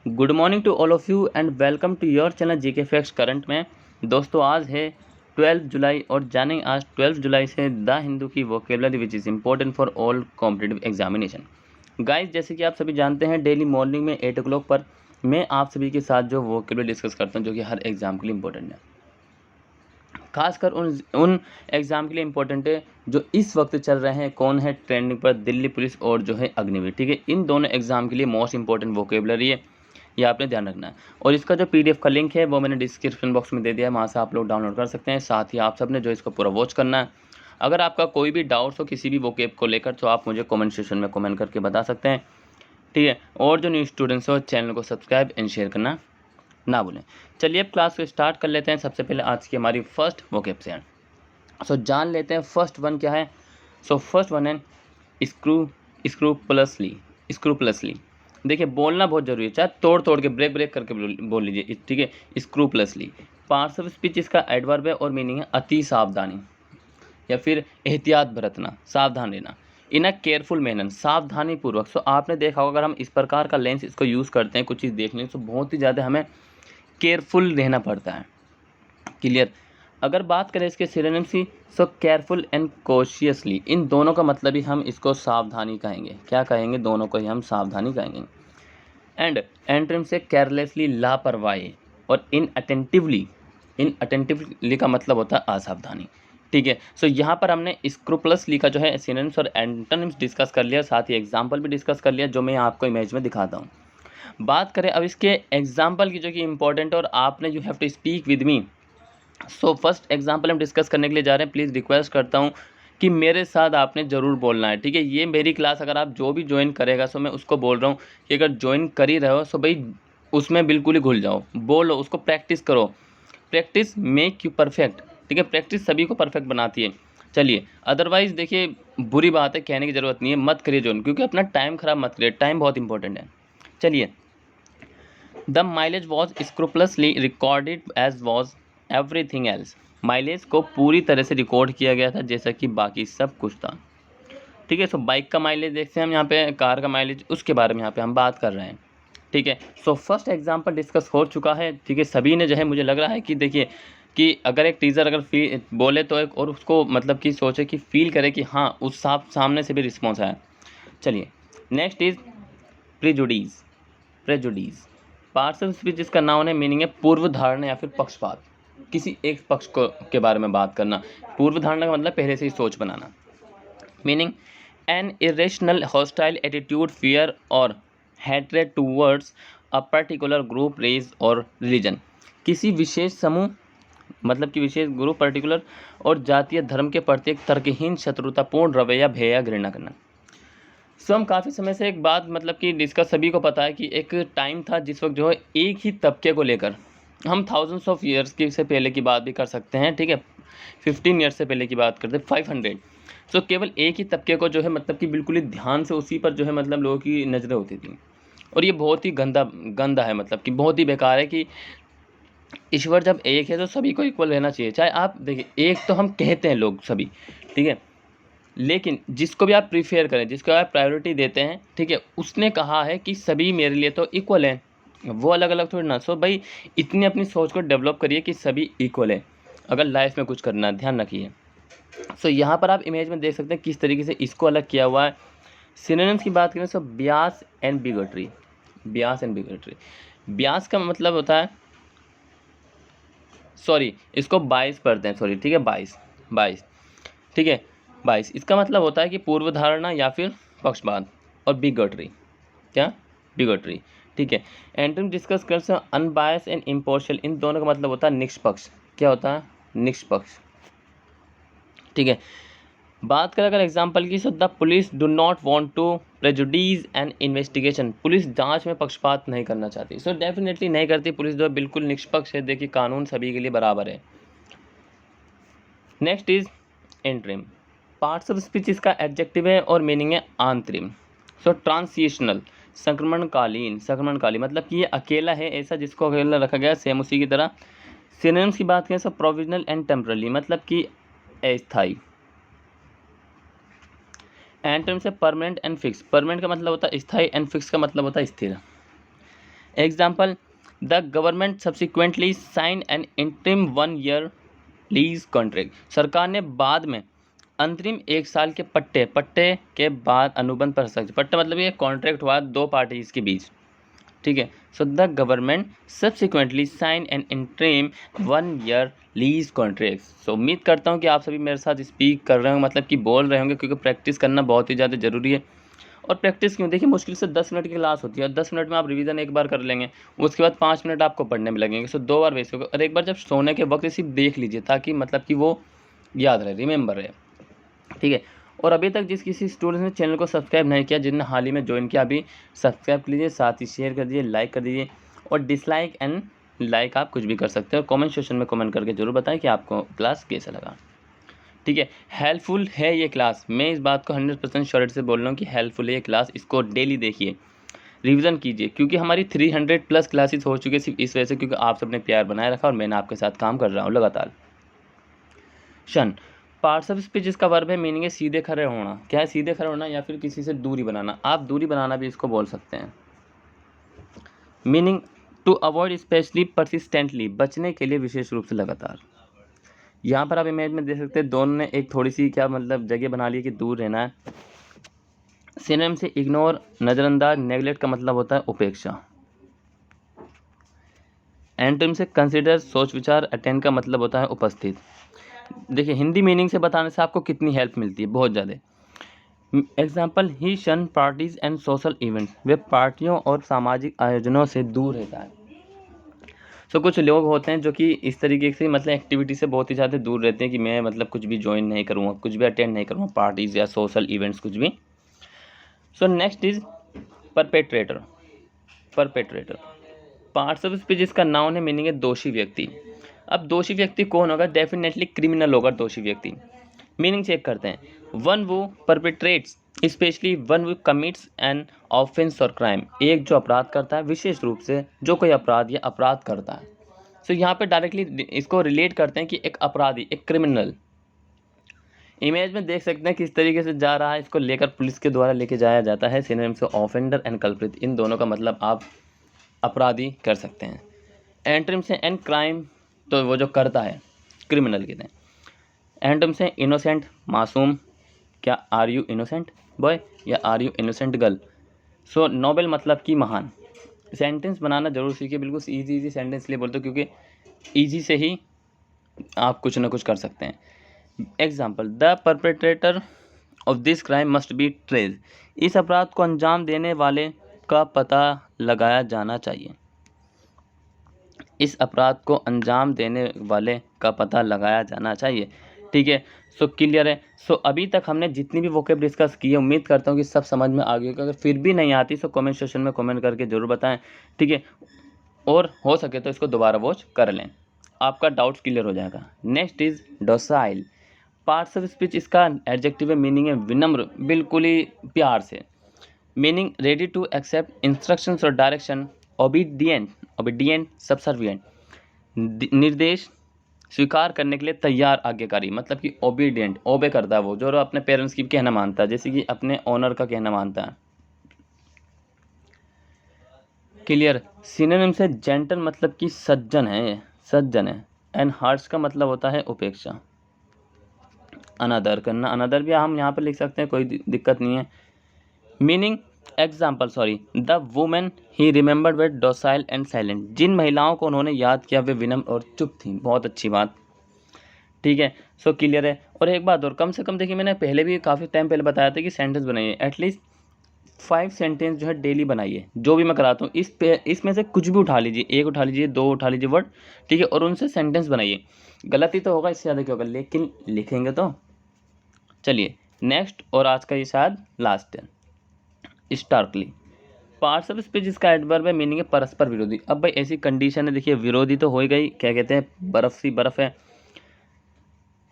Good morning to all of you and welcome to your channel GK facts current में। दोस्तों आज है 12 जुलाई और जाने आज 12 जुलाई से द हिंदू की vocabulary which is important for all competitive examination. Guys जैसे कि आप सभी जानते हैं डेली मॉर्निंग में 8 o'clock पर मैं आप सभी के साथ जो वोकेबलरी डिस्कस करता हूं जो कि हर एग्ज़ाम के लिए इम्पोर्टेंट है, खासकर उन एग्ज़ाम के लिए इम्पोर्टेंट है जो इस वक्त चल रहे हैं। कौन है ट्रेंडिंग पर? दिल्ली पुलिस और जो है अग्निवीर। ठीक है, इन दोनों एग्ज़ाम के लिए मोस्ट इंपॉर्टेंट वोकेबलरी है, ये आपने ध्यान रखना है। और इसका जो पीडीएफ का लिंक है वो मैंने डिस्क्रिप्शन बॉक्स में दे दिया है, वहाँ से आप लोग डाउनलोड कर सकते हैं। साथ ही आप सब ने जो इसको पूरा वॉच करना है। अगर आपका कोई भी डाउट्स हो किसी भी वोकेब को लेकर तो आप मुझे कमेंट सेक्शन में कमेंट करके बता सकते हैं, ठीक है। और जो न्यू स्टूडेंट्स हो चैनल को सब्सक्राइब एंड शेयर करना ना भूलें। चलिए अब क्लास को स्टार्ट कर लेते हैं। सबसे पहले आज की हमारी फर्स्ट वोकेब से है, सो जान लेते हैं फर्स्ट वन क्या है। सो फर्स्ट वन है स्क्रूपलसली। स्क्रूपलसली देखिए बोलना बहुत जरूरी है, चाहे तोड़ तोड़ के ब्रेक ब्रेक करके बोल लीजिए, ठीक है। स्क्रूपलसली पार्ट्स ऑफ स्पीच इसका एडवर्ब है और मीनिंग है अति सावधानी या फिर एहतियात बरतना, सावधान रहना। इन अ केयरफुल मैनर, सावधानी पूर्वक। सो आपने देखा होगा अगर हम इस प्रकार का लेंस इसको यूज़ करते हैं कुछ चीज़ देखने तो बहुत ही ज़्यादा हमें केयरफुल रहना पड़ता है। क्लियर। अगर बात करें इसके सिनोनिम्स की, सो केयरफुल एंड कॉशियसली, इन दोनों का मतलब ही हम इसको सावधानी कहेंगे। क्या कहेंगे? दोनों को ही हम सावधानी कहेंगे। एंड एंट्रिम से केयरलेसली, लापरवाही। और इनअटेंटिवली का मतलब होता है असावधानी, ठीक है। सो यहाँ पर हमने स्क्रूपलसली का जो है सिनोनिम्स और एंटोनिम्स डिस्कस कर लिया, साथ ही एग्जाम्पल भी डिस्कस कर लिया जो मैं आपको इमेज में दिखाता हूँ। बात करें अब इसके एग्जाम्पल की जो कि इम्पोर्टेंट और आपने you have to speak with me. So first example हम डिस्कस करने के लिए जा रहे हैं। प्लीज़ रिक्वेस्ट करता हूँ कि मेरे साथ आपने ज़रूर बोलना है, ठीक है। ये मेरी क्लास अगर आप जो भी ज्वाइन करेगा, सो मैं उसको बोल रहा हूँ कि अगर ज्वाइन कर ही रहे हो सो भाई उसमें बिल्कुल ही घुल जाओ, बोलो, उसको प्रैक्टिस करो। प्रैक्टिस मेक यू परफेक्ट, ठीक है। प्रैक्टिस सभी को परफेक्ट बनाती है। चलिए, अदरवाइज़ देखिए बुरी बात है, कहने की ज़रूरत नहीं है, मत करिए ज्वाइन, क्योंकि अपना टाइम ख़राब मत करिए, टाइम बहुत इंपॉर्टेंट है। चलिए, the mileage was scrupulously recorded as was everything else. Mileage को पूरी तरह से रिकॉर्ड किया गया था जैसा कि बाकी सब कुछ था, ठीक है। सो बाइक का माइलेज देखते हैं हम यहाँ पे, कार का माइलेज, उसके बारे में यहाँ पे हम बात कर रहे हैं, ठीक है। सो फर्स्ट एग्जांपल डिस्कस हो चुका है, ठीक है। सभी ने जो है, मुझे लग रहा है कि देखिए कि अगर एक टीचर अगर बोले तो एक और उसको मतलब कि सोचे कि फील करे कि हाँ उस सामने से भी रिस्पॉन्स आया। चलिए, next is prejudice. Prejudice parts of speech जिसका नाउन है, मीनिंग है पूर्व धारणा या फिर पक्षपात, किसी एक पक्ष को के बारे में बात करना। पूर्व धारणा का मतलब पहले से ही सोच बनाना। Meaning an irrational hostile attitude, fear और hatred towards a particular group, race और रिलीजन। किसी विशेष समूह मतलब कि विशेष ग्रुप, पर्टिकुलर और जातीय धर्म के प्रति एक तर्कहीन शत्रुतापूर्ण रवैया, भय या घृणा करना। सो हम काफ़ी समय से एक बात मतलब कि डिस्कस सभी को पता है कि एक टाइम था जिस वक्त जो है एक ही तबके को लेकर, हम थाउजेंड्स ऑफ ईयर्स की से पहले की बात भी कर सकते हैं, ठीक है। 15 ईयर्स से पहले की बात करते हैं, 500। सो केवल एक ही तबके को जो है मतलब कि बिल्कुल ही ध्यान से उसी पर जो है मतलब लोगों की नज़रें होती थी। और ये बहुत ही गंदा है, मतलब कि बहुत ही बेकार है कि ईश्वर जब एक है तो सभी को इक्वल रहना चाहिए। चाहे आप देखिए, एक तो हम कहते हैं लोग सभी, ठीक है, लेकिन जिसको भी आप प्रीफेयर करें, जिसको आप प्रायोरिटी देते हैं, ठीक है, उसने कहा है कि सभी मेरे लिए तो इक्वल हैं, वो अलग अलग थोड़ी ना। सो भाई इतनी अपनी सोच को डेवलप करिए कि सभी इक्वल है अगर लाइफ में कुछ करना है, ध्यान रखिए। सो यहाँ पर आप इमेज में देख सकते हैं किस तरीके से इसको अलग किया हुआ है। सिनोनिम्स की बात करें तो ब्यास एंड बिगोटरी। ब्यास एंड बिगोटरी, ब्यास का मतलब होता है, सॉरी इसको 22 पढ़ते हैं, सॉरी, ठीक है, 22 22, ठीक है, 22। इसका मतलब होता है कि पूर्व धारणा या फिर पक्षपात। और बिगोटरी, क्या? बिगोटरी, ठीक है। एंटोनिम डिस्कस कर सकते हैं अनबायस एंड इम्पार्शियल, इन दोनों का मतलब होता है निष्पक्ष। क्या होता है? निष्पक्ष, ठीक है। बात करें अगर एग्जांपल की, so the police do not want to prejudice an investigation. Police जांच में पक्षपात नहीं करना चाहती। सो डेफिनेटली नहीं करती पुलिस, जो बिल्कुल निष्पक्ष है। देखिए कानून सभी के लिए बराबर है। Next is interim. Parts of speech इसका एडजेक्टिव है और मीनिंग है आंतरिम। सो ट्रांसिशनल, संक्रमणकालीन। संक्रमणकालीन मतलब कि ये अकेला है, ऐसा जिसको अकेला रखा गया, सेम उसी की तरह। सिनोनिम्स की बात करें तो प्रोविजनल एंड टेम्पररी मतलब कि अस्थायी। एंटोनिम से परमानेंट एंड फिक्स। परमानेंट का मतलब होता है स्थायी एंड फिक्स का मतलब होता है स्थिर। Example, the government subsequently sign an interim 1 year lease contract. सरकार ने बाद में अंतरिम 1 साल के पट्टे के बाद अनुबंध पर हस्ताक्षर। पट्टा मतलब ये कॉन्ट्रैक्ट हुआ 2 पार्टीज के बीच, ठीक है। So the government subsequently sign an interim 1 year lease contract. So उम्मीद करता हूँ कि आप सभी मेरे साथ स्पीक कर रहे होंगे, मतलब कि बोल रहे होंगे, क्योंकि प्रैक्टिस करना बहुत ही ज़्यादा ज़रूरी है। और प्रैक्टिस क्यों, देखिए मुश्किल से 10 मिनट की क्लास होती है और 10 मिनट में आप रिवीजन एक बार कर लेंगे, उसके बाद 5 मिनट आपको पढ़ने में लगेंगे। सो 2 बार वेस्ट होगा, और एक बार जब सोने के वक्त सिर्फ देख लीजिए, ताकि मतलब कि वो याद रहे, रिमेंबर रहे, ठीक है। और अभी तक जिस किसी स्टूडेंट ने चैनल को सब्सक्राइब नहीं किया, जिनने हाल ही में ज्वाइन किया, अभी सब्सक्राइब कर लीजिए, साथ ही शेयर कर दीजिए, लाइक कर दीजिए, और डिसलाइक एंड लाइक आप कुछ भी कर सकते हैं। और कमेंट सेक्शन में कमेंट करके जरूर बताएं कि आपको क्लास कैसा लगा, ठीक है। हेल्पफुल है ये क्लास, मैं इस बात को 100% श्योरिटी से बोल रहा हूँ कि हेल्पफुल है ये क्लास। इसको डेली देखिए, रिवीजन कीजिए, क्योंकि हमारी 300 प्लस क्लासेस हो चुकी है सिर्फ इस वजह से, क्योंकि आप सबने प्यार बनाए रखा और मैंने आपके साथ काम कर रहा हूँ लगातार। शन, पार्ट्स ऑफ स्पीच इसका वर्ब है, मीनिंग है सीधे खड़े होना। क्या है? सीधे खड़े होना या फिर किसी से दूरी बनाना। आप दूरी बनाना भी इसको बोल सकते हैं। Meaning to avoid especially persistently, बचने के लिए विशेष रूप से लगातार। यहाँ पर आप इमेज में देख सकते हैं, दोनों ने एक थोड़ी सी क्या मतलब जगह बना ली कि दूर रहना है। सिनोनिम से इग्नोर, नज़रअंदाज, नेगलेक्ट का मतलब होता है उपेक्षा। एंटोनिम से कंसिडर, सोच विचार, अटेंड का मतलब होता है उपस्थित। देखिए हिंदी मीनिंग से बताने से आपको कितनी हेल्प मिलती है, बहुत ज़्यादा। एग्जाम्पल, ही शन पार्टीज एंड सोशल इवेंट्स, वे पार्टियों और सामाजिक आयोजनों से दूर रहता है। सो कुछ लोग होते हैं जो कि इस तरीके से मतलब एक्टिविटी से बहुत ही ज़्यादा दूर रहते हैं कि मैं मतलब कुछ भी ज्वाइन नहीं करूँगा, कुछ भी अटेंड नहीं करूँगा, पार्टीज़ या सोशल इवेंट्स कुछ भी। So next is perpetrator. Perpetrator parts of speech इसका नाउन है, मीनिंग है दोषी व्यक्ति। अब दोषी व्यक्ति कौन होगा? डेफिनेटली क्रिमिनल होगा दोषी व्यक्ति। मीनिंग चेक करते हैं, वन वो परपेट्रेट्स स्पेशली वन वो कमिट्स एन ऑफेंस और क्राइम, एक जो अपराध करता है, विशेष रूप से जो कोई अपराध या अपराध करता है। सो यहाँ पे डायरेक्टली इसको रिलेट करते हैं कि एक अपराधी, एक क्रिमिनल। इमेज में देख सकते हैं किस तरीके से जा रहा है, इसको लेकर पुलिस के द्वारा लेके जाया जाता है। सिनोनिम से ऑफेंडर एंड कल्प्रिट, इन दोनों का मतलब आप अपराधी कर सकते हैं। एंटोनिम से एन क्राइम, तो वो जो करता है, क्रिमिनल कहते हैं। एंटोनिम से इनोसेंट, मासूम, क्या आर यू इनोसेंट बॉय या are you innocent girl. So noble मतलब कि महान। सेंटेंस बनाना जरूर सीखिए, बिल्कुल इजी सेंटेंस इसलिए बोलते हो क्योंकि इजी से ही आप कुछ ना कुछ कर सकते हैं। Example, the perpetrator of this crime must be trace, इस अपराध को अंजाम देने वाले का पता लगाया जाना चाहिए। इस अपराध को अंजाम देने वाले का पता लगाया जाना चाहिए, ठीक है। सो क्लियर है। सो अभी तक हमने जितनी भी वोकेब डिस्कस की है, उम्मीद करता हूँ कि सब समझ में आ गई होगा। अगर फिर भी नहीं आती तो कमेंट सेक्शन में कमेंट करके जरूर बताएं, ठीक है। और हो सके तो इसको दोबारा वॉच कर लें, आपका डाउट्स क्लियर हो जाएगा। Next is docile. Parts of speech इसका एडजेक्टिव है, मीनिंग है विनम्र, बिल्कुल ही प्यार से। Meaning ready to accept instructions और डायरेक्शन, ओबीडियंट, ओबीडियंट, सबसर्विएंट, निर्देश स्वीकार करने के लिए तैयार, आज्ञाकारी, मतलब कि ओबीडियंट, ओबे करता है वो, जो अपने पेरेंट्स की कहना मानता है, जैसे कि अपने ओनर का कहना मानता है। क्लियर। सिनोनिम से जेंटल मतलब कि सज्जन है, सज्जन है। एंड हार्श का मतलब होता है उपेक्षा, अनादर करना। अनादर भी हम यहाँ पर लिख सकते हैं, कोई दिक्कत नहीं है। Meaning example, sorry, the women he remembered were docile and silent, जिन महिलाओं को उन्होंने याद किया वे विनम्र और चुप थी। बहुत अच्छी बात, ठीक है। सो क्लियर है। और एक बात और, कम से कम देखिए, मैंने पहले भी काफ़ी टाइम पहले बताया था कि सेंटेंस बनाइए, एटलीस्ट 5 सेंटेंस जो है डेली बनाइए, जो भी मैं कराता हूँ। इसमें से कुछ भी उठा लीजिए, 1 उठा लीजिए, 2 उठा लीजिए वर्ड, ठीक है, और उनसे सेंटेंस बनाइए। गलती तो होगा, इससे ज़्यादा क्या होगा, लेकिन लिखेंगे तो। चलिए नेक्स्ट, और आज का ये शायद लास्ट है, स्टार्कली। पार्ट्स ऑफ स्पीच इसका एडवर्ब है, मीनिंग है परस्पर विरोधी। अब भाई ऐसी कंडीशन है, देखिए विरोधी तो हो ही गई, क्या कहते हैं, बर्फ सी बर्फ है।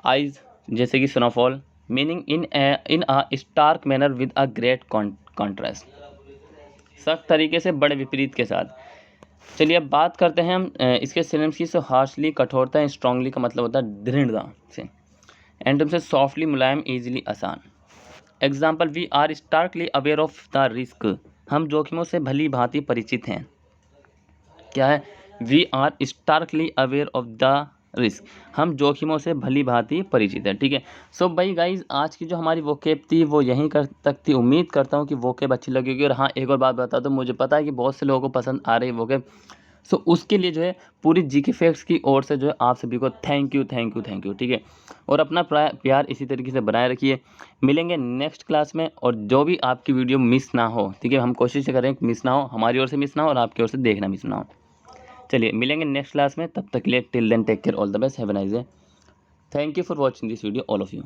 आइज, जैसे कि snowfall, meaning in a stark manner with a great contrast, सख्त तरीके से बड़े विपरीत के साथ। चलिए अब बात करते हैं हम इसके सिनोनिम्स की। सो हार्शली कठोरता है, स्ट्रांगली का मतलब होता है दृढ़ता से। एंटोनिम से सॉफ्टली मुलायम, इजीली आसान। Example, we are starkly aware of the risk, हम जोखिमों से भली भांति परिचित हैं। क्या है, we are starkly aware of the risk, हम जोखिमों से भली भांति परिचित है। ठीक है, सो भाई गाइज आज की जो हमारी वोकेब थी वो यहीं तक थी। उम्मीद करता हूँ कि वोकेब अच्छी लगेगी। और हाँ, एक और बात बता दूँ, मुझे पता है कि बहुत से लोगों को पसंद आ रही है वोकेब, सो उसके लिए जो है पूरी जीके फैक्ट्स की ओर से जो है आप सभी को thank you thank you thank you. ठीक है, और अपना प्यार इसी तरीके से बनाए रखिए। मिलेंगे नेक्स्ट क्लास में, और जो भी आपकी वीडियो मिस ना हो, ठीक है, हम कोशिश करें कि मिस ना हो, हमारी ओर से मिस ना हो और आपकी ओर से देखना मिस ना हो। चलिए मिलेंगे नेक्स्ट क्लास में, तब तक के लिए till then take care, all the best, have a nice day. Thank you for watching this video all of you.